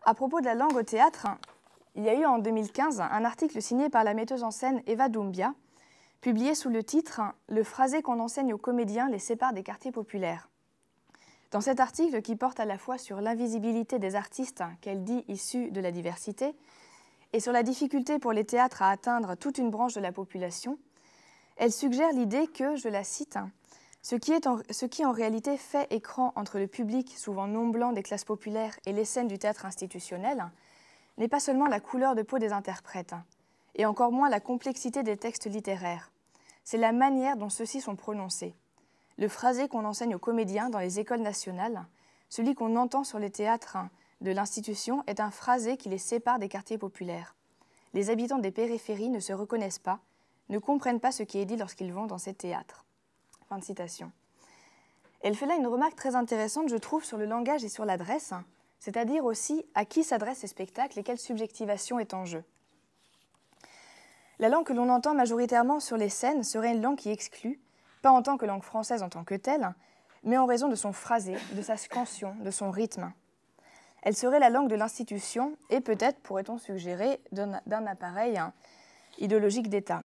À propos de la langue au théâtre, il y a eu en 2015 un article signé par la metteuse en scène Eva Doumbia, publié sous le titre « Le phrasé qu'on enseigne aux comédiens les sépare des quartiers populaires ». Dans cet article, qui porte à la fois sur l'invisibilité des artistes qu'elle dit issus de la diversité et sur la difficulté pour les théâtres à atteindre toute une branche de la population, elle suggère l'idée que, je la cite, « ce qui en réalité fait écran entre le public, souvent non blanc des classes populaires, et les scènes du théâtre institutionnel, n'est pas seulement la couleur de peau des interprètes, et encore moins la complexité des textes littéraires. C'est la manière dont ceux-ci sont prononcés. Le phrasé qu'on enseigne aux comédiens dans les écoles nationales, celui qu'on entend sur les théâtres de l'institution, est un phrasé qui les sépare des quartiers populaires. Les habitants des périphéries ne se reconnaissent pas, ne comprennent pas ce qui est dit lorsqu'ils vont dans ces théâtres. » Fin de citation. Elle fait là une remarque très intéressante, je trouve, sur le langage et sur l'adresse, c'est-à-dire aussi à qui s'adressent ces spectacles et quelle subjectivation est en jeu. La langue que l'on entend majoritairement sur les scènes serait une langue qui exclut, pas en tant que langue française en tant que telle, mais en raison de son phrasé, de sa scansion, de son rythme. Elle serait la langue de l'institution et peut-être, pourrait-on suggérer, d'un appareil idéologique d'État.